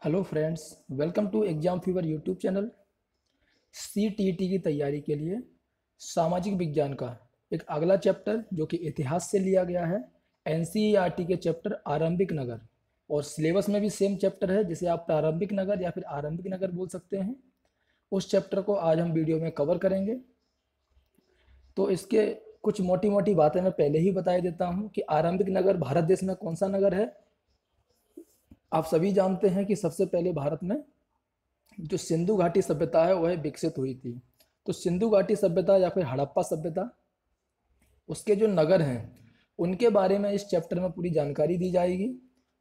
Hello friends, welcome to exam fever YouTube channel. CTET की तैयारी के लिए सामाजिक विज्ञान का एक अगला चैप्टर जो कि इतिहास से लिया गया है, एनसीईआरटी के चैप्टर आरंभिक नगर। और सिलेबस में भी सेम चैप्टर है जिसे आप प्रारंभिक नगर या फिर आरंभिक नगर बोल सकते हैं। उस चैप्टर को आज हम वीडियो में कवर करेंगे। तो इसके कुछ मोटी मोटी बातें मैं पहले ही बता देता हूँ कि आरंभिक नगर भारत देश में कौन सा नगर है। आप सभी जानते हैं कि सबसे पहले भारत में जो सिंधु घाटी सभ्यता है वह विकसित हुई थी। तो सिंधु घाटी सभ्यता या फिर हड़प्पा सभ्यता, उसके जो नगर हैं उनके बारे में इस चैप्टर में पूरी जानकारी दी जाएगी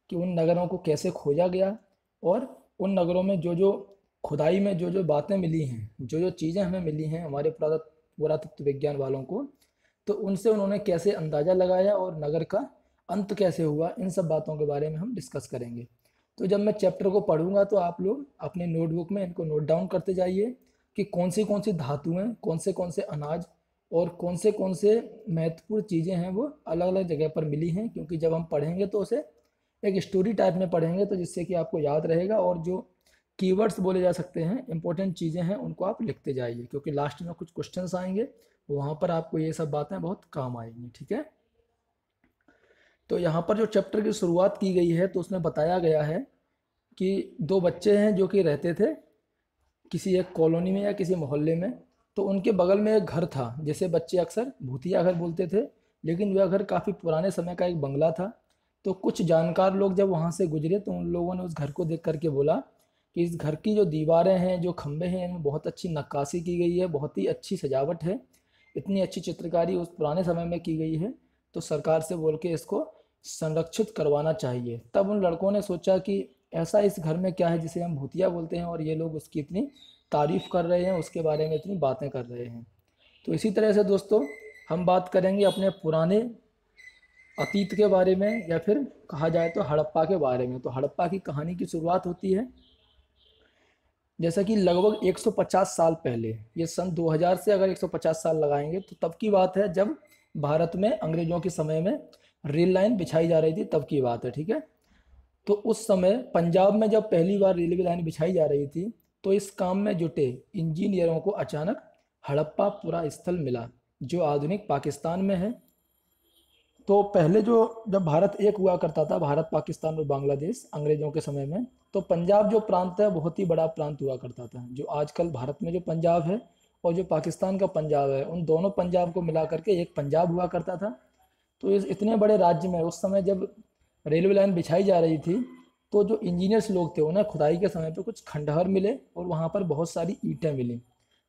कि उन नगरों को कैसे खोजा गया और उन नगरों में जो जो खुदाई में जो जो बातें मिली हैं, जो जो चीज़ें हमें मिली हैं हमारे पुरातत्व विज्ञान वालों को, तो उनसे उन्होंने कैसे अंदाज़ा लगाया और नगर का अंत कैसे हुआ, इन सब बातों के बारे में हम डिस्कस करेंगे। तो जब मैं चैप्टर को पढ़ूंगा तो आप लोग अपने नोटबुक में इनको नोट डाउन करते जाइए कि कौन सी धातुएं, कौन से अनाज और कौन से महत्वपूर्ण चीज़ें हैं वो अलग अलग जगह पर मिली हैं। क्योंकि जब हम पढ़ेंगे तो उसे एक स्टोरी टाइप में पढ़ेंगे तो जिससे कि आपको याद रहेगा, और जो कीवर्ड्स बोले जा सकते हैं, इंपॉर्टेंट चीज़ें हैं, उनको आप लिखते जाइए क्योंकि लास्ट में कुछ क्वेश्चंस आएंगे, वहाँ पर आपको ये सब बातें बहुत काम आएंगी। ठीक है, तो यहाँ पर जो चैप्टर की शुरुआत की गई है तो उसमें बताया गया है कि दो बच्चे हैं जो कि रहते थे किसी एक कॉलोनी में या किसी मोहल्ले में। तो उनके बगल में एक घर था जिसे बच्चे अक्सर भूतिया घर बोलते थे, लेकिन वह घर काफ़ी पुराने समय का एक बंगला था। तो कुछ जानकार लोग जब वहाँ से गुजरे तो उन लोगों ने उस घर को देख करके बोला कि इस घर की जो दीवारें हैं, जो खंभे हैं, इनमें बहुत अच्छी नक्काशी की गई है, बहुत ही अच्छी सजावट है, इतनी अच्छी चित्रकारी उस पुराने समय में की गई है, तो सरकार से बोल के इसको संरक्षित करवाना चाहिए। तब उन लड़कों ने सोचा कि ऐसा इस घर में क्या है जिसे हम भूतिया बोलते हैं और ये लोग उसकी इतनी तारीफ कर रहे हैं, उसके बारे में इतनी बातें कर रहे हैं। तो इसी तरह से दोस्तों हम बात करेंगे अपने पुराने अतीत के बारे में, या फिर कहा जाए तो हड़प्पा के बारे में। तो हड़प्पा की कहानी की शुरुआत होती है जैसा कि लगभग 150 साल पहले, ये सन 2000 से अगर 150 साल लगाएंगे तो तब की बात है जब भारत में अंग्रेजों के समय में रेल लाइन बिछाई जा रही थी, तब की बात है। ठीक है, तो उस समय पंजाब में जब पहली बार रेलवे लाइन बिछाई जा रही थी तो इस काम में जुटे इंजीनियरों को अचानक हड़प्पा पूरा स्थल मिला जो आधुनिक पाकिस्तान में है। तो पहले जो जब भारत एक हुआ करता था, भारत, पाकिस्तान और बांग्लादेश, अंग्रेजों के समय में, तो पंजाब जो प्रांत है बहुत ही बड़ा प्रांत हुआ करता था। जो आजकल भारत में जो पंजाब है और जो पाकिस्तान का पंजाब है, उन दोनों पंजाब को मिला करके एक पंजाब हुआ करता था। तो इस इतने बड़े राज्य में उस समय जब रेलवे लाइन बिछाई जा रही थी तो जो इंजीनियर्स लोग थे उन्हें खुदाई के समय पे कुछ खंडहर मिले और वहाँ पर बहुत सारी ईंटें मिली।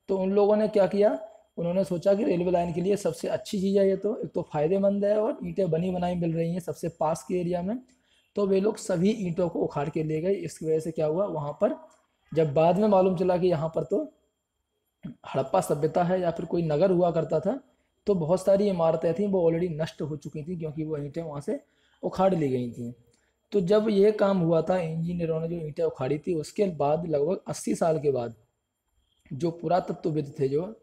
तो उन लोगों ने क्या किया, उन्होंने सोचा कि रेलवे लाइन के लिए सबसे अच्छी चीज़ है, ये तो एक तो फ़ायदेमंद है और ईंटें बनी बनाई मिल रही हैं सबसे पास के एरिया में। तो वे लोग सभी ईंटों को उखाड़ के ले गए। इसकी वजह से क्या हुआ, वहाँ पर जब बाद में मालूम चला कि यहाँ पर तो हड़प्पा सभ्यता है या फिर कोई नगर हुआ करता था, तो बहुत सारी इमारतें थीं वो ऑलरेडी नष्ट हो चुकी थी क्योंकि वो ईंटें वहाँ से उखाड़ ली गई थी। तो जब ये काम हुआ था, इंजीनियरों ने जो ईंटें उखाड़ी थी, उसके बाद लगभग 80 साल के बाद जो पुरातत्वविद थे, जो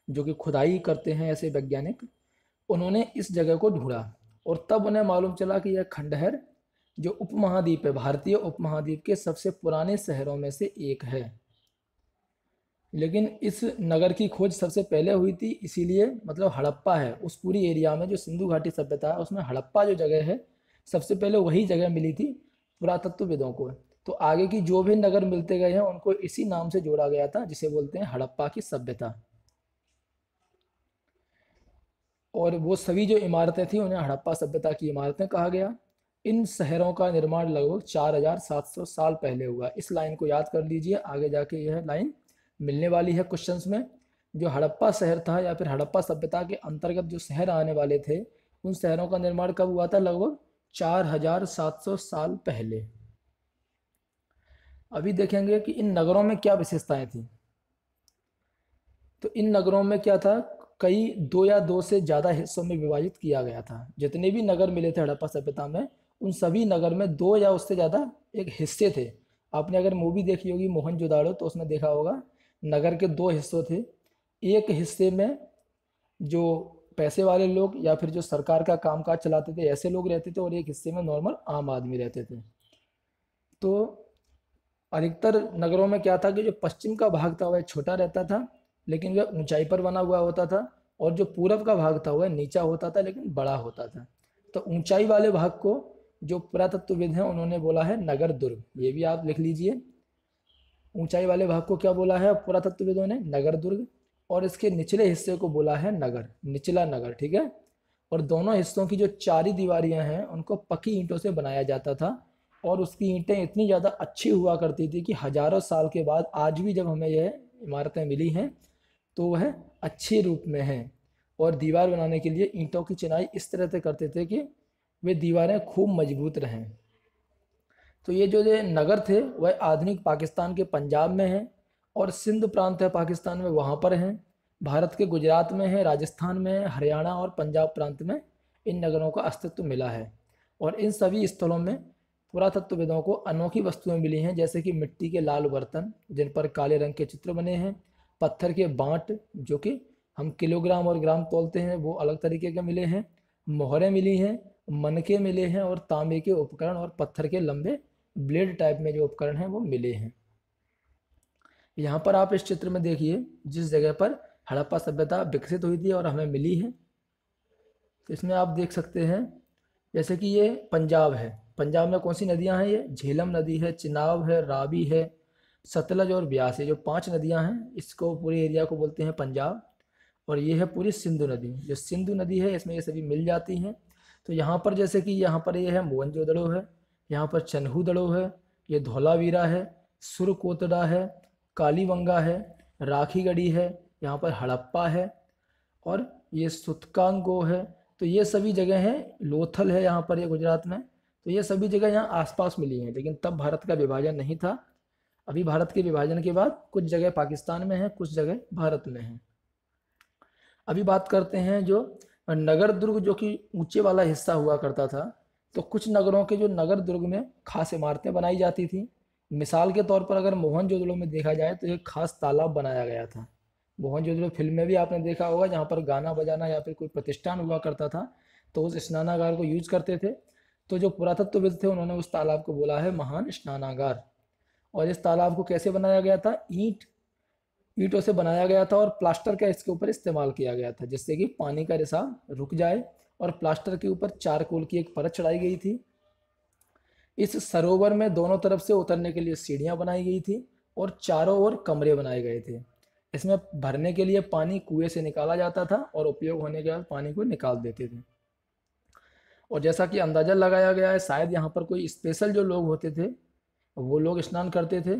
जो कि खुदाई करते हैं ऐसे वैज्ञानिक, उन्होंने इस जगह को ढूंढा और तब उन्हें मालूम चला कि यह खंडहर जो उपमहाद्वीप है, भारतीय उपमहाद्वीप के सबसे पुराने शहरों में से एक है। लेकिन इस नगर की खोज सबसे पहले हुई थी, इसीलिए मतलब हड़प्पा है उस पूरी एरिया में जो सिंधु घाटी सभ्यता है उसमें हड़प्पा जो जगह है सबसे पहले वही जगह मिली थी पुरातत्वविदों को। तो आगे की जो भी नगर मिलते गए हैं उनको इसी नाम से जोड़ा गया था जिसे बोलते हैं हड़प्पा की सभ्यता। और वो सभी जो इमारतें थी उन्हें हड़प्पा सभ्यता की इमारतें कहा गया। इन शहरों का निर्माण लगभग 4700 साल पहले हुआ। इस लाइन को याद कर लीजिए, आगे जाके यह लाइन मिलने वाली है क्वेश्चंस में। जो हड़प्पा शहर था या फिर हड़प्पा सभ्यता के अंतर्गत जो शहर आने वाले थे, उन शहरों का निर्माण कब हुआ था, लगभग 4700 साल पहले। अभी देखेंगे कि इन नगरों में क्या विशेषताएं थी। तो इन नगरों में क्या था, कई दो या दो से ज़्यादा हिस्सों में विभाजित किया गया था। जितने भी नगर मिले थे हड़प्पा सभ्यता में, उन सभी नगर में दो या उससे ज़्यादा एक हिस्से थे। आपने अगर मूवी देखी होगी मोहनजोदाड़ो तो उसमें देखा होगा नगर के दो हिस्सों थे। एक हिस्से में जो पैसे वाले लोग या फिर जो सरकार का कामकाज चलाते थे ऐसे लोग रहते थे, और एक हिस्से में नॉर्मल आम आदमी रहते थे। तो अधिकतर नगरों में क्या था कि जो पश्चिम का भाग था वह छोटा रहता था लेकिन वह ऊंचाई पर बना हुआ होता था, और जो पूरब का भाग था वह नीचा होता था लेकिन बड़ा होता था। तो ऊंचाई वाले भाग को जो पुरातत्वविद हैं उन्होंने बोला है नगर दुर्ग, ये भी आप लिख लीजिए। ऊंचाई वाले भाग को क्या बोला है पुरातत्वविदों ने? नगर दुर्ग। और इसके निचले हिस्से को बोला है नगर, निचला नगर, ठीक है। और दोनों हिस्सों की जो चारी दीवारियां हैं उनको पक्की ईंटों से बनाया जाता था, और उसकी ईंटें इतनी ज़्यादा अच्छी हुआ करती थी कि हजारों साल के बाद आज भी जब हमें यह इमारतें मिली हैं तो वह अच्छे रूप में हैं। और दीवार बनाने के लिए ईंटों की चिनाई इस तरह से करते थे कि वे दीवारें खूब मजबूत रहें। तो ये नगर थे वह आधुनिक पाकिस्तान के पंजाब में हैं, और सिंध प्रांत है पाकिस्तान में वहाँ पर हैं। भारत के गुजरात में है, राजस्थान में है, हरियाणा और पंजाब प्रांत में इन नगरों का अस्तित्व मिला है। और इन सभी स्थलों में पुरातत्वविदों को अनोखी वस्तुएं मिली हैं, जैसे कि मिट्टी के लाल बर्तन जिन पर काले रंग के चित्र बने हैं, पत्थर के बांट जो कि हम किलोग्राम और ग्राम तोलते हैं वो अलग तरीके के मिले हैं, मोहरें मिली हैं, मनके मिले हैं, और तांबे के उपकरण और पत्थर के लंबे ब्लेड टाइप में जो उपकरण हैं वो मिले हैं। यहाँ पर आप इस चित्र में देखिए जिस जगह पर हड़प्पा सभ्यता विकसित हुई थी और हमें मिली है, तो इसमें आप देख सकते हैं जैसे कि ये पंजाब है। पंजाब में कौन सी नदियाँ हैं? ये झेलम नदी है, चिनाब है, रावी है, सतलज और ब्यास है, जो 5 नदियाँ हैं इसको पूरे एरिया को बोलते हैं पंजाब। और ये है पूरी सिंधु नदी, जो सिंधु नदी है इसमें ये सभी मिल जाती हैं। तो यहाँ पर जैसे कि यहाँ पर ये है मोहनजोदड़ो है, यहाँ पर चन्हूदड़ो है, ये धौलावीरा है, सुरकोतड़ा है, कालीबंगा है, राखीगढ़ी है, यहाँ पर हड़प्पा है, और ये सुतकांगो है। तो ये सभी जगह हैं, लोथल है यहाँ पर, ये गुजरात में। तो ये सभी जगह यहाँ आसपास मिली हैं, लेकिन तब भारत का विभाजन नहीं था। अभी भारत के विभाजन के बाद कुछ जगह पाकिस्तान में है, कुछ जगह भारत में है। अभी बात करते हैं जो नगर दुर्ग जो कि ऊंचे वाला हिस्सा हुआ करता था। तो कुछ नगरों के जो नगर दुर्ग में खास इमारतें बनाई जाती थी। मिसाल के तौर पर अगर मोहनजोदड़ो में देखा जाए तो एक खास तालाब बनाया गया था। मोहनजोदड़ो फिल्म में भी आपने देखा होगा, जहाँ पर गाना बजाना या फिर कोई प्रतिष्ठान हुआ करता था तो उस स्नानागार को यूज करते थे। तो जो पुरातत्वविद थे उन्होंने उस तालाब को बोला है महान स्नानागार। और इस तालाब को कैसे बनाया गया था? ईंटों से बनाया गया था, और प्लास्टर का इसके ऊपर इस्तेमाल किया गया था जिससे कि पानी का रिसाव रुक जाए। और प्लास्टर के ऊपर चारकोल की एक परत चढ़ाई गई थी। इस सरोवर में दोनों तरफ से उतरने के लिए सीढ़ियां बनाई गई थी, और चारों ओर कमरे बनाए गए थे। इसमें भरने के लिए पानी कुएं से निकाला जाता था, और उपयोग होने के बाद पानी को निकाल देते थे। और जैसा कि अंदाजा लगाया गया है, शायद यहाँ पर कोई स्पेशल जो लोग होते थे वो लोग स्नान करते थे।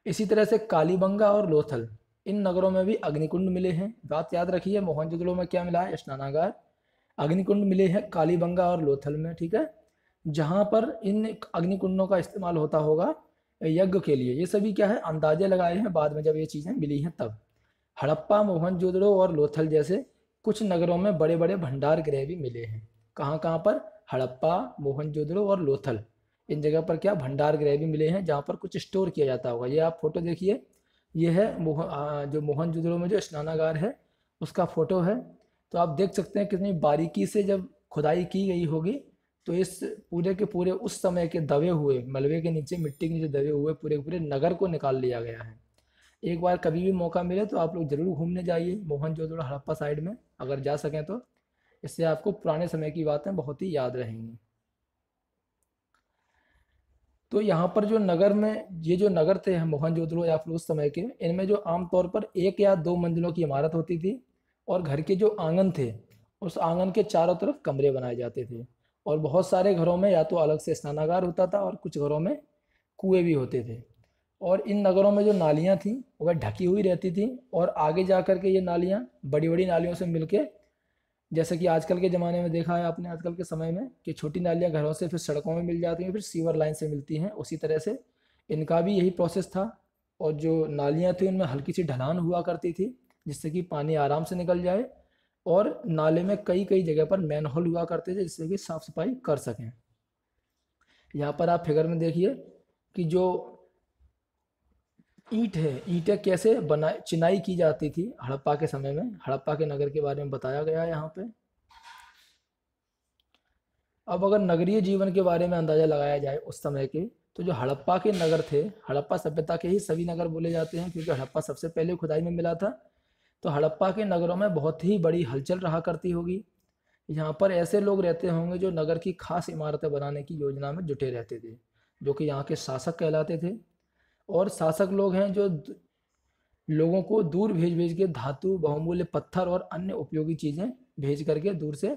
इसी तरह से कालीबंगा और लोथल, इन नगरों में भी अग्निकुंड मिले हैं। बात याद रखिए, मोहनजोदड़ो में क्या मिला है? स्नानागार। अग्निकुंड मिले हैं कालीबंगा और लोथल में, ठीक है, जहाँ पर इन अग्निकुंडों का इस्तेमाल होता होगा यज्ञ के लिए। ये सभी क्या है? अंदाजे लगाए हैं बाद में जब ये चीज़ें मिली हैं तब। हड़प्पा, मोहनजोदड़ो और लोथल जैसे कुछ नगरों में बड़े बड़े भंडार गृह भी मिले हैं। कहाँ कहाँ पर? हड़प्पा, मोहनजोदड़ो और लोथल, इन जगह पर क्या भंडार गृह भी मिले हैं जहाँ पर कुछ स्टोर किया जाता होगा। ये आप फोटो देखिए, ये है जो मोहनजोदड़ो में जो स्नानागार है उसका फोटो है। तो आप देख सकते हैं कितनी बारीकी से जब खुदाई की गई होगी। तो इस पूरे के पूरे उस समय के दबे हुए मलबे के नीचे, मिट्टी के नीचे दबे हुए पूरे के पूरे नगर को निकाल लिया गया है। एक बार कभी भी मौका मिले तो आप लोग जरूर घूमने जाइए मोहनजोदड़ो हड़प्पा साइड में, अगर जा सकें तो। इससे आपको पुराने समय की बातें बहुत ही याद रहेंगी। तो यहाँ पर जो नगर में ये जो नगर थे मोहनजोदड़ो या फिर उस समय के, इनमें जो आमतौर पर 1 या 2 मंजिलों की इमारत होती थी, और घर के जो आंगन थे उस आंगन के चारों तरफ कमरे बनाए जाते थे। और बहुत सारे घरों में या तो अलग से स्नानागार होता था, और कुछ घरों में कुएं भी होते थे। और इन नगरों में जो नालियाँ थीं वह ढकी हुई रहती थी, और आगे जा कर के ये नालियाँ बड़ी बड़ी नालियों से मिलके, जैसे कि आजकल के ज़माने में देखा है आपने, आजकल के समय में कि छोटी नालियाँ घरों से फिर सड़कों में मिल जाती हैं, फिर सीवर लाइन से मिलती हैं, उसी तरह से इनका भी यही प्रोसेस था। और जो नालियाँ थी उनमें हल्की सी ढलान हुआ करती थी जिससे कि पानी आराम से निकल जाए। और नाले में कई कई जगह पर मैन होल हुआ करते थे जिससे कि साफ़ सफाई कर सकें। यहाँ पर आप फिगर में देखिए कि जो ईंट है, ईंटें कैसे बनाई चिनाई की जाती थी हड़प्पा के समय में। हड़प्पा के नगर के बारे में बताया गया है यहाँ पे। अब अगर नगरीय जीवन के बारे में अंदाजा लगाया जाए उस समय के, तो जो हड़प्पा के नगर थे, हड़प्पा सभ्यता के ही सभी नगर बोले जाते हैं क्योंकि हड़प्पा सबसे पहले खुदाई में मिला था। तो हड़प्पा के नगरों में बहुत ही बड़ी हलचल रहा करती होगी। यहाँ पर ऐसे लोग रहते होंगे जो नगर की खास इमारतें बनाने की योजना में जुटे रहते थे, जो कि यहाँ के शासक कहलाते थे। और शासक लोग हैं जो लोगों को दूर भेज भेज के धातु, बहुमूल्य पत्थर और अन्य उपयोगी चीज़ें भेज करके दूर से,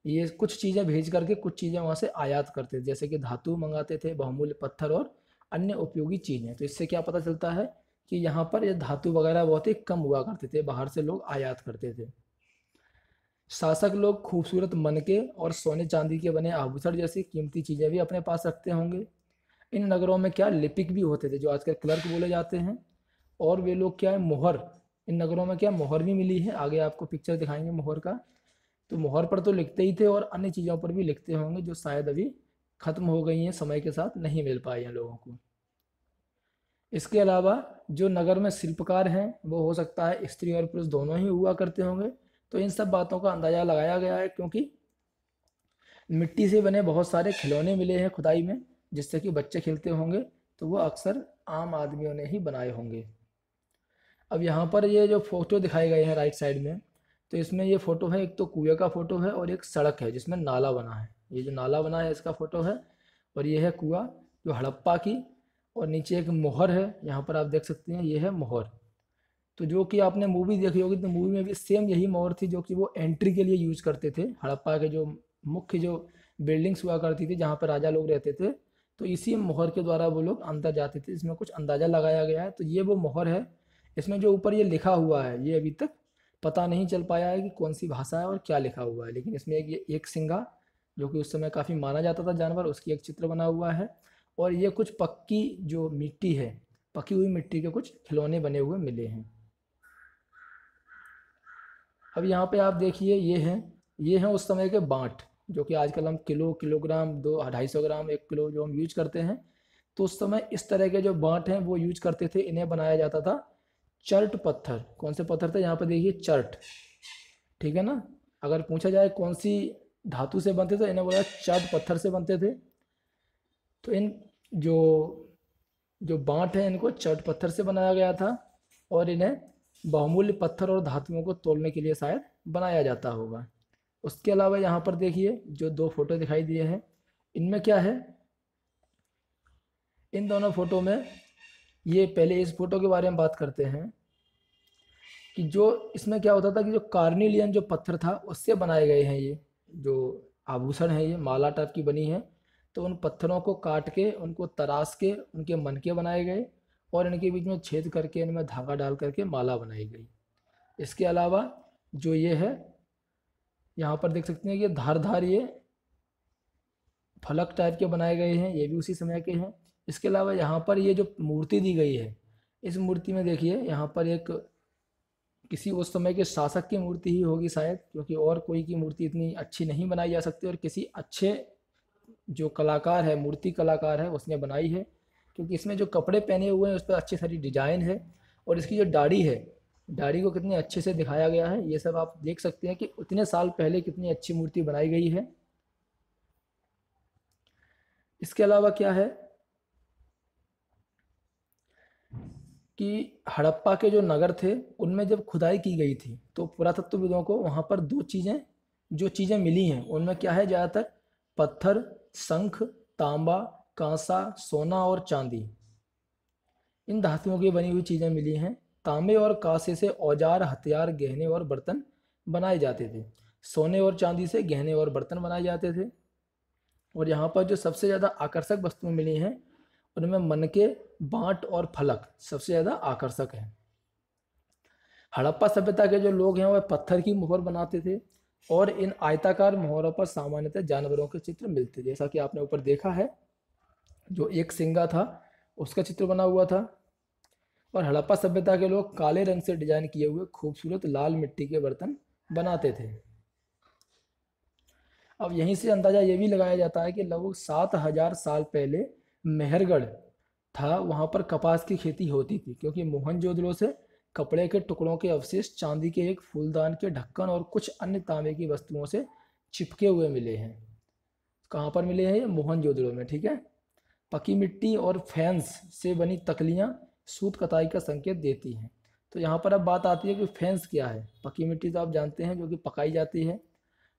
ये कुछ चीज़ें भेज करके कुछ चीज़ें वहाँ से आयात करते थे, जैसे कि धातु मंगाते थे, बहुमूल्य पत्थर और अन्य उपयोगी चीज़ें। तो इससे क्या पता चलता है कि यहाँ पर ये धातु वगैरह बहुत ही कम हुआ करते थे, बाहर से लोग आयात करते थे। शासक लोग खूबसूरत मनके और सोने चांदी के बने आभूषण जैसी कीमती चीज़ें भी अपने पास रखते होंगे। इन नगरों में क्या लिपिक भी होते थे, जो आजकल क्लर्क बोले जाते हैं। और वे लोग क्या है, मोहर, इन नगरों में क्या मोहर भी मिली है, आगे आपको पिक्चर दिखाएंगे मोहर का। तो मोहर पर तो लिखते ही थे और अन्य चीज़ों पर भी लिखते होंगे, जो शायद अभी ख़त्म हो गई हैं, समय के साथ नहीं मिल पाई हैं लोगों को। इसके अलावा जो नगर में शिल्पकार हैं वो हो सकता है स्त्री और पुरुष दोनों ही हुआ करते होंगे। तो इन सब बातों का अंदाज़ा लगाया गया है क्योंकि मिट्टी से बने बहुत सारे खिलौने मिले हैं खुदाई में, जिससे कि बच्चे खेलते होंगे, तो वो अक्सर आम आदमियों ने ही बनाए होंगे। अब यहाँ पर ये जो फोटो दिखाए गए हैं राइट साइड में, तो इसमें ये फोटो है, एक तो कुएं का फोटो है और एक सड़क है जिसमें नाला बना है। ये जो नाला बना है इसका फोटो है, और ये है कुआं जो हड़प्पा की। और नीचे एक मोहर है, यहाँ पर आप देख सकते हैं, ये है मोहर। तो जो कि आपने मूवी देखी होगी, तो मूवी में भी सेम यही मोहर थी जो कि वो एंट्री के लिए यूज करते थे। हड़प्पा के जो मुख्य जो बिल्डिंग्स हुआ करती थी जहाँ पर राजा लोग रहते थे, तो इसी मोहर के द्वारा वो लोग अंदर जाते थे। इसमें कुछ अंदाज़ा लगाया गया है। तो ये वो मोहर है। इसमें जो ऊपर ये लिखा हुआ है, ये अभी तक पता नहीं चल पाया है कि कौन सी भाषा है और क्या लिखा हुआ है, लेकिन इसमें एक सिंगा, जो कि उस समय काफ़ी माना जाता था जानवर, उसकी एक चित्र बना हुआ है। और ये कुछ पक्की जो मिट्टी है, पकी हुई मिट्टी के कुछ खिलौने बने हुए मिले हैं। अब यहाँ पे आप देखिए, ये हैं उस समय के बाँट, जो कि आजकल हम किलो, किलोग्राम, 200-250 ग्राम, 1 किलो जो हम यूज करते हैं। तो उस समय इस तरह के जो बाँट हैं वो यूज करते थे। इन्हें बनाया जाता था चर्ट पत्थर। कौन से पत्थर थे, यहाँ पे देखिए चर्ट, ठीक है ना। अगर पूछा जाए कौन सी धातु से बनते थे, इन्हें बोला चर्ट पत्थर से बनते थे। तो इन जो जो बाँट है इनको चर्ट पत्थर से बनाया गया था, और इन्हें बहुमूल्य पत्थर और धातुओं को तोलने के लिए शायद बनाया जाता होगा। उसके अलावा यहाँ पर देखिए जो दो फोटो दिखाई दिए हैं, इनमें क्या है, इन दोनों फोटो में, ये पहले इस फोटो के बारे में बात करते हैं कि जो इसमें क्या होता था कि जो कार्निलियन जो पत्थर था उससे बनाए गए हैं ये जो आभूषण है, ये माला टाइप की बनी है। तो उन पत्थरों को काट के, उनको तराश के, उनके मनके बनाए गए और इनके बीच में छेद करके इनमें धागा डाल करके माला बनाई गई। इसके अलावा जो ये है, यहाँ पर देख सकते हैं कि धार ये फलक टाइप के बनाए गए हैं, ये भी उसी समय के हैं। इसके अलावा यहाँ पर ये जो मूर्ति दी गई है, इस मूर्ति में देखिए यहाँ पर एक किसी उस समय के शासक की मूर्ति ही होगी शायद, क्योंकि और कोई की मूर्ति इतनी अच्छी नहीं बनाई जा सकती। और किसी अच्छे जो कलाकार है, मूर्ति कलाकार है, उसने बनाई है, क्योंकि इसमें जो कपड़े पहने हुए हैं उस पर अच्छी सारी डिजाइन है। और इसकी जो दाढ़ी है, दाढ़ी को कितने अच्छे से दिखाया गया है, ये सब आप देख सकते हैं कि उतने साल पहले कितनी अच्छी मूर्ति बनाई गई है। इसके अलावा क्या है कि हड़प्पा के जो नगर थे उनमें जब खुदाई की गई थी तो पुरातत्वविदों को वहाँ पर जो चीज़ें मिली हैं उनमें क्या है, ज़्यादातर पत्थर, शंख, तांबा, कांसा, सोना और चांदी, इन धातुओं की बनी हुई चीज़ें मिली हैं। तांबे और कांसे से औजार, हथियार, गहने और बर्तन बनाए जाते थे। सोने और चांदी से गहने और बर्तन बनाए जाते थे। और यहाँ पर जो सबसे ज़्यादा आकर्षक वस्तुएं मिली हैं उनमें मनके, बाँट और फलक सबसे ज़्यादा आकर्षक हैं। हड़प्पा सभ्यता के जो लोग हैं वह पत्थर की मोहर बनाते थे और इन आयताकार मोहरों पर सामान्यतः जानवरों के चित्र मिलते, जैसा कि आपने ऊपर देखा है, जो एक सिंगा था उसका चित्र बना हुआ था। और हड़प्पा सभ्यता के लोग काले रंग से डिजाइन किए हुए खूबसूरत लाल मिट्टी के बर्तन बनाते थे। अब यहीं से अंदाजा ये भी लगाया जाता है कि लगभग 7000 साल पहले मेहरगढ़ था, वहाँ पर कपास की खेती होती थी, क्योंकि मोहनजोदड़ो से कपड़े के टुकड़ों के अवशेष, चांदी के एक फूलदान के ढक्कन और कुछ अन्य तांबे की वस्तुओं से चिपके हुए मिले हैं। कहाँ पर मिले हैं ये? मोहनजोदड़ो में, ठीक है। पकी मिट्टी और फैंस से बनी तकलियाँ सूत कताई का संकेत देती हैं। तो यहाँ पर अब बात आती है कि फैंस क्या है। पकी मिट्टी तो आप जानते हैं जो कि पकाई जाती है।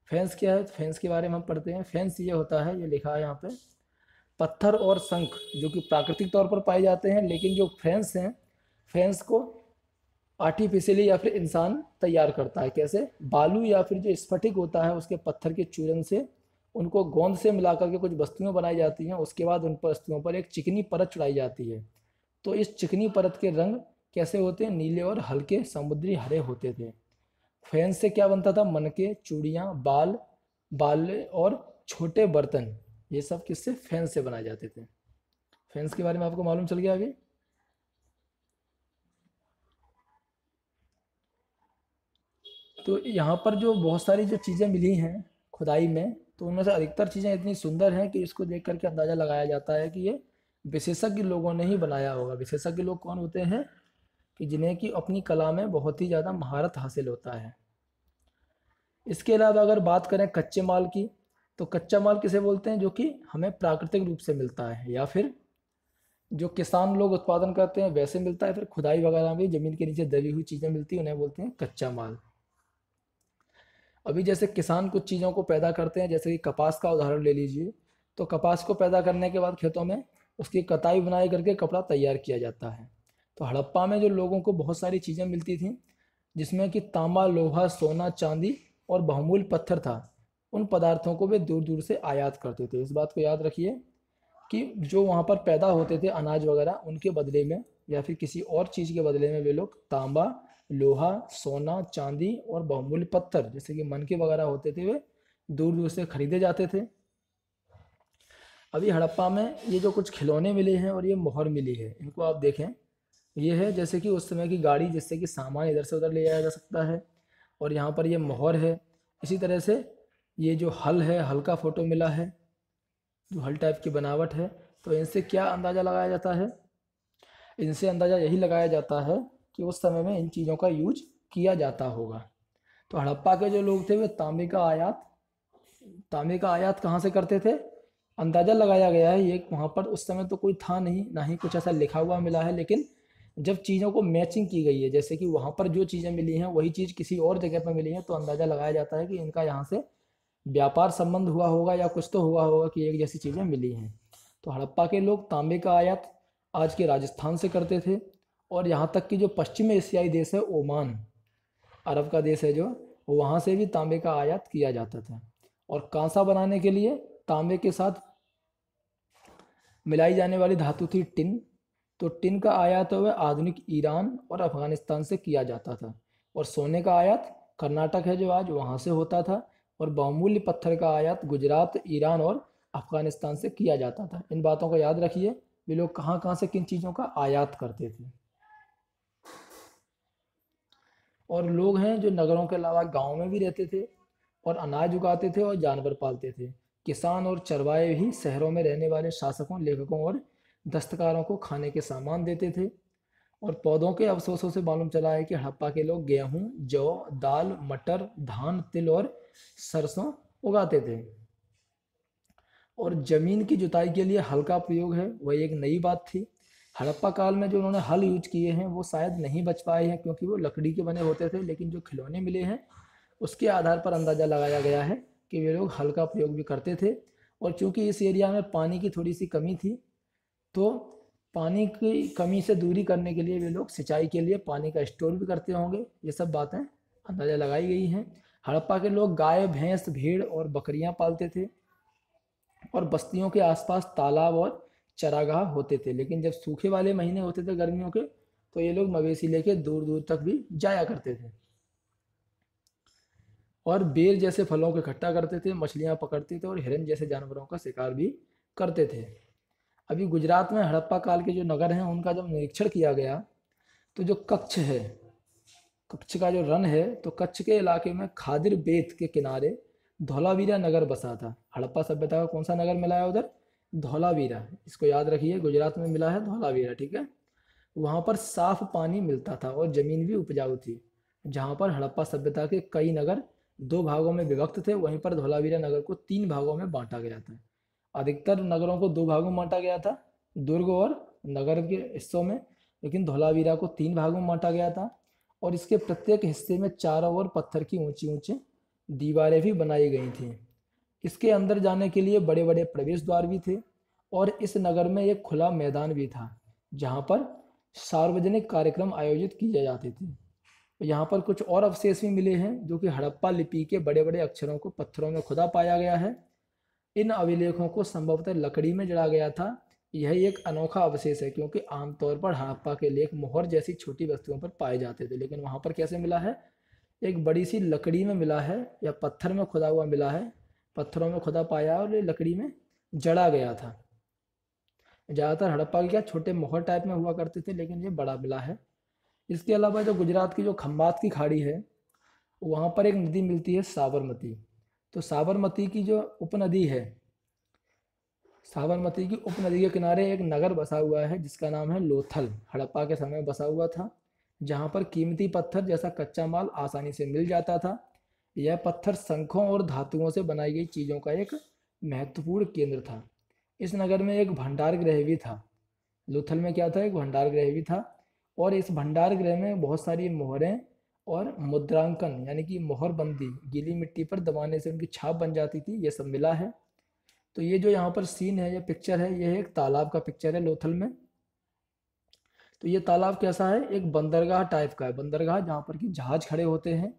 फैंस क्या है, तो फैंस के बारे में हम पढ़ते हैं। फैंस ये होता है, ये लिखा है यहाँ पे, पत्थर और शंख जो कि प्राकृतिक तौर पर पाए जाते हैं, लेकिन जो फैंस हैं, फैंस को आर्टिफिशियली या फिर इंसान तैयार करता है। कैसे? बालू या फिर जो स्फटिक होता है उसके पत्थर के चूरन से उनको गोंद से मिलाकर के कुछ वस्तुएं बनाई जाती हैं। उसके बाद उन वस्तुओं पर एक चिकनी परत चढ़ाई जाती है। तो इस चिकनी परत के रंग कैसे होते हैं? नीले और हल्के समुद्री हरे होते थे। फैंस से क्या बनता था? मनके, चूड़ियाँ, बाल, बाले और छोटे बर्तन, ये सब किससे? फैंस से बनाए जाते थे। फैंस के बारे में आपको मालूम चल गया अभी। तो यहाँ पर जो बहुत सारी जो चीज़ें मिली हैं खुदाई में, तो उनमें से अधिकतर चीज़ें इतनी सुंदर हैं कि इसको देख करके अंदाज़ा लगाया जाता है कि ये विशेषज्ञ लोगों ने ही बनाया होगा। विशेषज्ञ लोग कौन होते हैं? कि जिन्हें कि अपनी कला में बहुत ही ज़्यादा महारत हासिल होता है। इसके अलावा अगर बात करें कच्चे माल की, तो कच्चा माल किसे बोलते हैं? जो कि हमें प्राकृतिक रूप से मिलता है, या फिर जो किसान लोग उत्पादन करते हैं वैसे मिलता है, फिर खुदाई वगैरह में ज़मीन के नीचे दबी हुई चीज़ें मिलती हैं, उन्हें बोलते हैं कच्चा माल। अभी जैसे किसान कुछ चीज़ों को पैदा करते हैं, जैसे कि कपास का उदाहरण ले लीजिए। तो कपास को पैदा करने के बाद खेतों में उसकी कताई बुनाई करके कपड़ा तैयार किया जाता है। तो हड़प्पा में जो लोगों को बहुत सारी चीज़ें मिलती थी, जिसमें कि तांबा, लोहा, सोना, चांदी और बहुमूल्य पत्थर था, उन पदार्थों को वे दूर दूर से आयात करते थे। इस बात को याद रखिए कि जो वहाँ पर पैदा होते थे अनाज वगैरह, उनके बदले में या फिर किसी और चीज़ के बदले में वे लोग तांबा, लोहा, सोना, चांदी और बहुमूल्य पत्थर जैसे कि मनके वगैरह होते थे, वे दूर दूर से खरीदे जाते थे। अभी हड़प्पा में ये जो कुछ खिलौने मिले हैं और ये मोहर मिली है, इनको आप देखें। ये है जैसे कि उस समय की गाड़ी, जिससे कि सामान इधर से उधर ले जाया जा सकता है। और यहाँ पर ये मोहर है। इसी तरह से ये जो हल है, हल का फोटो मिला है, जो हल टाइप की बनावट है। तो इनसे क्या अंदाज़ा लगाया जाता है? इनसे अंदाज़ा यही लगाया जाता है कि उस समय में इन चीज़ों का यूज किया जाता होगा। तो हड़प्पा के जो लोग थे वे तांबे का आयात कहाँ से करते थे? अंदाज़ा लगाया गया है ये, वहाँ पर उस समय तो कोई था नहीं, ना ही कुछ ऐसा लिखा हुआ मिला है, लेकिन जब चीज़ों को मैचिंग की गई है, जैसे कि वहाँ पर जो चीज़ें मिली हैं वही चीज़ किसी और जगह पर मिली है, तो अंदाज़ा लगाया जाता है कि इनका यहाँ से व्यापार संबंध हुआ होगा या कुछ तो हुआ होगा कि एक जैसी चीज़ें मिली हैं। तो हड़प्पा के लोग तांबे का आयात आज के राजस्थान से करते थे। और यहाँ तक कि जो पश्चिम एशियाई देश है ओमान, अरब का देश है जो, वहाँ से भी तांबे का आयात किया जाता था। और कांसा बनाने के लिए तांबे के साथ मिलाई जाने वाली धातु थी टिन। तो टिन का आयात वह आधुनिक ईरान और अफगानिस्तान से किया जाता था। और सोने का आयात कर्नाटक है जो आज, वहाँ से होता था। और बहुमूल्य पत्थर का आयात गुजरात, ईरान और अफगानिस्तान से किया जाता था। इन बातों को याद रखिए, वे लोग कहाँ कहाँ से किन चीज़ों का आयात करते थे। और लोग हैं जो नगरों के अलावा गाँव में भी रहते थे और अनाज उगाते थे और जानवर पालते थे। किसान और चरवाहे भी शहरों में रहने वाले शासकों, लेखकों और दस्तकारों को खाने के सामान देते थे। और पौधों के अवशेषों से मालूम चला है कि हड़प्पा के लोग गेहूं, जौ, दाल, मटर, धान, तिल और सरसों उगाते थे। और जमीन की जुताई के लिए हल का प्रयोग है, वह एक नई बात थी। हड़प्पा काल में जो उन्होंने हल यूज किए हैं वो शायद नहीं बच पाए हैं, क्योंकि वो लकड़ी के बने होते थे। लेकिन जो खिलौने मिले हैं उसके आधार पर अंदाज़ा लगाया गया है कि वे लोग हल का प्रयोग भी करते थे। और चूंकि इस एरिया में पानी की थोड़ी सी कमी थी, तो पानी की कमी से दूरी करने के लिए वे लोग सिंचाई के लिए पानी का स्टोर भी करते होंगे। ये सब बातें अंदाज़ा लगाई गई हैं। हड़प्पा के लोग गाय, भैंस, भेड़ और बकरियां पालते थे। और बस्तियों के आसपास तालाब और चरागाह होते थे। लेकिन जब सूखे वाले महीने होते थे गर्मियों के, तो ये लोग मवेशी लेके दूर दूर तक भी जाया करते थे और बेर जैसे फलों को इकट्ठा करते थे, मछलियां पकड़ते थे और हिरन जैसे जानवरों का शिकार भी करते थे। अभी गुजरात में हड़प्पा काल के जो नगर हैं उनका जब निरीक्षण किया गया, तो जो कच्छ है, कच्छ का जो रन है, तो कच्छ के इलाके में खादिर बेत के किनारे धौलावीरा नगर बसा था। हड़प्पा सभ्यता का कौन सा नगर मिला है उधर? धौलावीरा। इसको याद रखिए, गुजरात में मिला है धौलावीरा, ठीक है। वहाँ पर साफ पानी मिलता था और ज़मीन भी उपजाऊ थी। जहाँ पर हड़प्पा सभ्यता के कई नगर दो भागों में विभक्त थे, वहीं पर धौलावीरा नगर को तीन भागों में बांटा गया था। अधिकतर नगरों को 2 भागों में बांटा गया था, दुर्ग और नगर के हिस्सों में, लेकिन धौलावीरा को 3 भागों में बांटा गया था। और इसके प्रत्येक हिस्से में चारों ओर पत्थर की ऊंची ऊंची दीवारें भी बनाई गई थीं। इसके अंदर जाने के लिए बड़े बड़े प्रवेश द्वार भी थे और इस नगर में एक खुला मैदान भी था जहाँ पर सार्वजनिक कार्यक्रम आयोजित किए जाते थे। यहाँ पर कुछ और अवशेष भी मिले हैं जो कि हड़प्पा लिपि के बड़े बड़े अक्षरों को पत्थरों में खुदा पाया गया है। इन अभिलेखों को संभवतः लकड़ी में जड़ा गया था। यह एक अनोखा अवशेष है क्योंकि आमतौर पर हड़प्पा के लेख मोहर जैसी छोटी वस्तुओं पर पाए जाते थे, लेकिन वहाँ पर कैसे मिला है? एक बड़ी सी लकड़ी में मिला है या पत्थर में खुदा हुआ मिला है। पत्थरों में खुदा पाया और ये लकड़ी में जड़ा गया था। ज़्यादातर हड़प्पा के क्या छोटे मोहर टाइप में हुआ करते थे, लेकिन ये बड़ा मिला है। इसके अलावा जो गुजरात की जो खंबात की खाड़ी है वहाँ पर एक नदी मिलती है साबरमती। तो साबरमती की जो उपनदी है, साबरमती की उपनदी के किनारे एक नगर बसा हुआ है जिसका नाम है लोथल। हड़प्पा के समय में बसा हुआ था, जहाँ पर कीमती पत्थर जैसा कच्चा माल आसानी से मिल जाता था। यह पत्थर शंखों और धातुओं से बनाई गई चीज़ों का एक महत्वपूर्ण केंद्र था। इस नगर में एक भंडार गृह भी था। लोथल में क्या था? एक भंडार गृह भी था और इस भंडार गृह में बहुत सारी मोहरें और मुद्रांकन यानी कि मोहरबंदी गीली मिट्टी पर दबाने से उनकी छाप बन जाती थी, ये सब मिला है। तो ये जो यहाँ पर सीन है, ये पिक्चर है, ये एक तालाब का पिक्चर है लोथल में। तो ये तालाब कैसा है? एक बंदरगाह टाइप का है। बंदरगाह जहाँ पर कि जहाज खड़े होते हैं।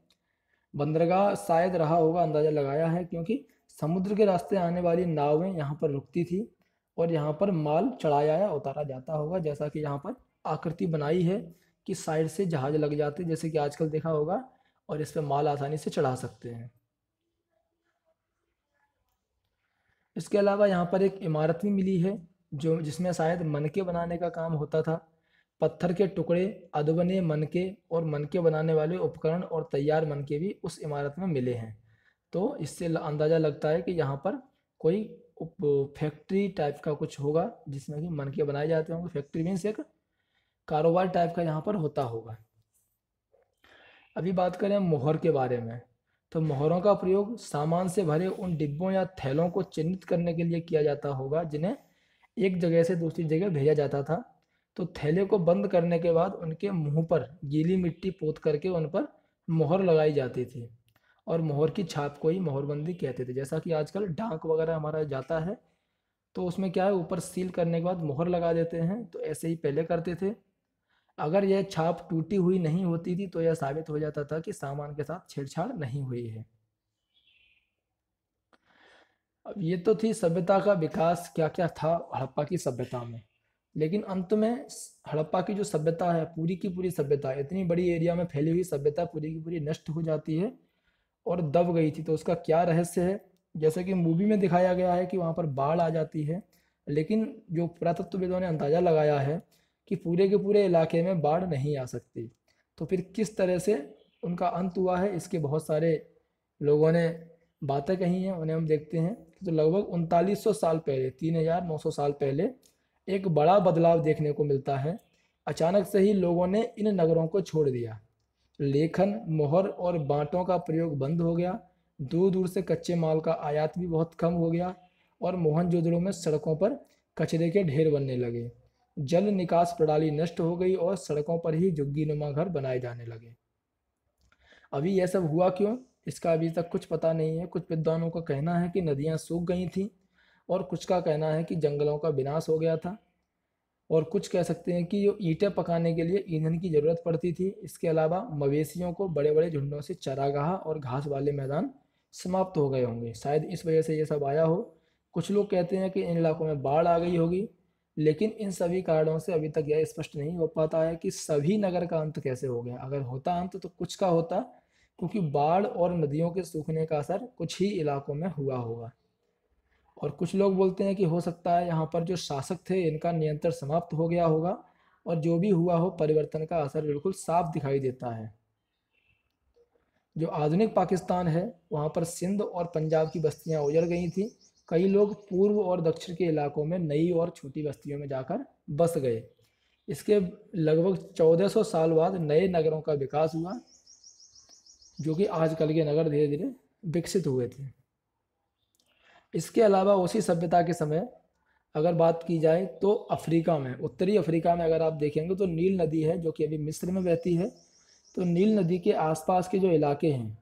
बंदरगाह शायद रहा होगा, अंदाज़ा लगाया है, क्योंकि समुद्र के रास्ते आने वाली नावें यहाँ पर रुकती थी और यहाँ पर माल चढ़ाया या उतारा जाता होगा। जैसा कि यहाँ पर आकृति बनाई है कि साइड से जहाज लग जाते, जैसे कि आजकल देखा होगा, और इस पर माल आसानी से चढ़ा सकते हैं। इसके अलावा यहाँ पर एक इमारत भी मिली है जो जिसमें शायद मनके बनाने का काम होता था। पत्थर के टुकड़े, अधबने मनके और मनके बनाने वाले उपकरण और तैयार मनके भी उस इमारत में मिले हैं। तो इससे अंदाज़ा लगता है कि यहाँ पर कोई फैक्ट्री टाइप का कुछ होगा जिसमें कि मनके बनाए जाते होंगे। फैक्ट्री मीन्स एक कारोबार टाइप का यहाँ पर होता होगा। अभी बात करें मोहर के बारे में, तो मोहरों का प्रयोग सामान से भरे उन डिब्बों या थैलों को चिन्हित करने के लिए किया जाता होगा जिन्हें एक जगह से दूसरी जगह भेजा जाता था। तो थैले को बंद करने के बाद उनके मुंह पर गीली मिट्टी पोत करके उन पर मोहर लगाई जाती थी और मोहर की छाप को ही मोहरबंदी कहते थे। जैसा कि आजकल डाक वगैरह हमारा जाता है तो उसमें क्या है, ऊपर सील करने के बाद मोहर लगा देते हैं, तो ऐसे ही पहले करते थे। अगर यह छाप टूटी हुई नहीं होती थी तो यह साबित हो जाता था कि सामान के साथ छेड़छाड़ नहीं हुई है। अब ये तो थी सभ्यता का विकास, क्या क्या था हड़प्पा की सभ्यता में। लेकिन अंत में हड़प्पा की जो सभ्यता है, पूरी की पूरी सभ्यता, इतनी बड़ी एरिया में फैली हुई सभ्यता पूरी की पूरी नष्ट हो जाती है और दब गई थी। तो उसका क्या रहस्य है? जैसे कि मूवी में दिखाया गया है कि वहाँ पर बाढ़ आ जाती है, लेकिन जो पुरातत्वविदों ने अंदाज़ा लगाया है कि पूरे के पूरे इलाके में बाढ़ नहीं आ सकती। तो फिर किस तरह से उनका अंत हुआ है, इसके बहुत सारे लोगों ने बातें कही हैं, उन्हें हम देखते हैं। तो लगभग 3900 साल पहले, 3900 साल पहले एक बड़ा बदलाव देखने को मिलता है। अचानक से ही लोगों ने इन नगरों को छोड़ दिया। लेखन, मोहर और बांटों का प्रयोग बंद हो गया। दूर दूर से कच्चे माल का आयात भी बहुत कम हो गया और मोहनजोदड़ो में सड़कों पर कचरे के ढेर बनने लगे। जल निकास प्रणाली नष्ट हो गई और सड़कों पर ही झुग्गीनुमा घर बनाए जाने लगे। अभी यह सब हुआ क्यों, इसका अभी तक कुछ पता नहीं है। कुछ विद्वानों का कहना है कि नदियाँ सूख गई थीं और कुछ का कहना है कि जंगलों का विनाश हो गया था और कुछ कह सकते हैं कि जो ईंटें पकाने के लिए ईंधन की ज़रूरत पड़ती थी। इसके अलावा मवेशियों को बड़े बड़े झुंडों से चरागाह और घास वाले मैदान समाप्त हो गए होंगे, शायद इस वजह से ये सब आया हो। कुछ लोग कहते हैं कि इन इलाकों में बाढ़ आ गई होगी, लेकिन इन सभी कारणों से अभी तक यह स्पष्ट नहीं हो पाता है कि सभी नगर का अंत कैसे हो गया। अगर होता अंत तो कुछ का होता, क्योंकि बाढ़ और नदियों के सूखने का असर कुछ ही इलाकों में हुआ होगा। और कुछ लोग बोलते हैं कि हो सकता है यहाँ पर जो शासक थे इनका नियंत्रण समाप्त हो गया होगा और जो भी हुआ हो परिवर्तन का असर बिल्कुल साफ दिखाई देता है। जो आधुनिक पाकिस्तान है वहाँ पर सिंध और पंजाब की बस्तियाँ उजड़ गई थी। कई लोग पूर्व और दक्षिण के इलाकों में नई और छोटी बस्तियों में जाकर बस गए। इसके लगभग 1400 साल बाद नए नगरों का विकास हुआ, जो कि आजकल के नगर धीरे धीरे विकसित हुए थे। इसके अलावा उसी सभ्यता के समय अगर बात की जाए तो अफ्रीका में, उत्तरी अफ्रीका में अगर आप देखेंगे तो नील नदी है जो कि अभी मिस्र में बहती है। तो नील नदी के आसपास के जो इलाके हैं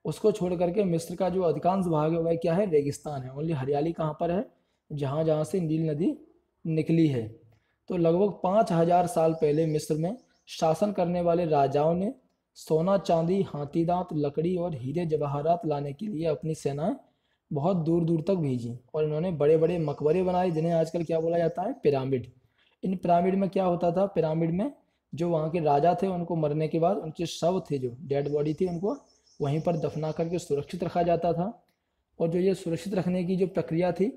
उसको छोड़ करके मिस्र का जो अधिकांश भाग है वह क्या है, रेगिस्तान है। ओनली हरियाली कहाँ पर है, जहाँ जहाँ से नील नदी निकली है। तो लगभग 5000 साल पहले मिस्र में शासन करने वाले राजाओं ने सोना, चांदी, हाथी दांत, लकड़ी और हीरे जवाहरात लाने के लिए अपनी सेनाएं बहुत दूर दूर तक भेजी, और इन्होंने बड़े बड़े मकबरे बनाए जिन्हें आजकल क्या बोला जाता है, पिरामिड। इन पिरामिड में क्या होता था, पिरामिड में जो वहाँ के राजा थे उनको मरने के बाद उनके शव थे, जो डेड बॉडी थी, उनको वहीं पर दफना करके सुरक्षित रखा जाता था। और जो ये सुरक्षित रखने की जो प्रक्रिया थी,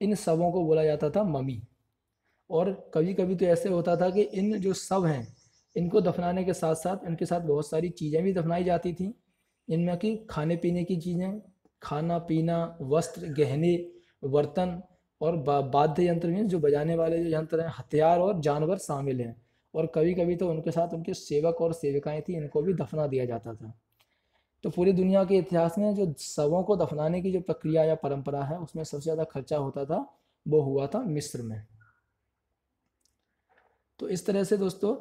इन शवों को बोला जाता था ममी। और कभी कभी तो ऐसे होता था कि इन जो शव हैं इनको दफनाने के साथ साथ इनके साथ बहुत सारी चीज़ें भी दफनाई जाती थी। इनमें कि खाने पीने की चीज़ें, खाना पीना, वस्त्र, गहने, बर्तन और वाद्य यंत्र में जो बजाने वाले जो यंत्र हैं, हथियार और जानवर शामिल हैं। और कभी कभी तो उनके साथ उनके सेवक और सेविकाएं थी, इनको भी दफना दिया जाता था। तो पूरी दुनिया के इतिहास में जो शवों को दफनाने की जो प्रक्रिया या परंपरा है उसमें सबसे ज़्यादा खर्चा होता था वो हुआ था मिस्र में। तो इस तरह से दोस्तों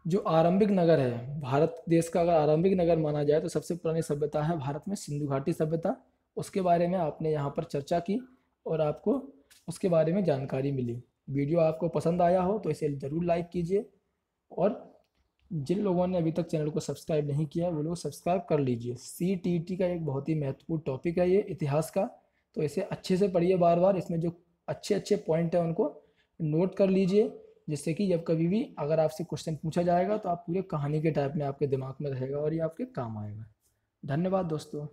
जो आरंभिक नगर है भारत देश का, अगर आरंभिक नगर माना जाए तो सबसे पुरानी सभ्यता है भारत में सिंधु घाटी सभ्यता। उसके बारे में आपने यहाँ पर चर्चा की और आपको उसके बारे में जानकारी मिली। वीडियो आपको पसंद आया हो तो इसे ज़रूर लाइक कीजिए, और जिन लोगों ने अभी तक चैनल को सब्सक्राइब नहीं किया वो लोग सब्सक्राइब कर लीजिए। CTET का एक बहुत ही महत्वपूर्ण टॉपिक है ये इतिहास का, तो इसे अच्छे से पढ़िए बार बार। इसमें जो अच्छे अच्छे पॉइंट हैं उनको नोट कर लीजिए, जिससे कि जब कभी भी अगर आपसे क्वेश्चन पूछा जाएगा तो आप पूरे कहानी के टाइप में आपके दिमाग में रहेगा और ये आपके काम आएगा। धन्यवाद दोस्तों।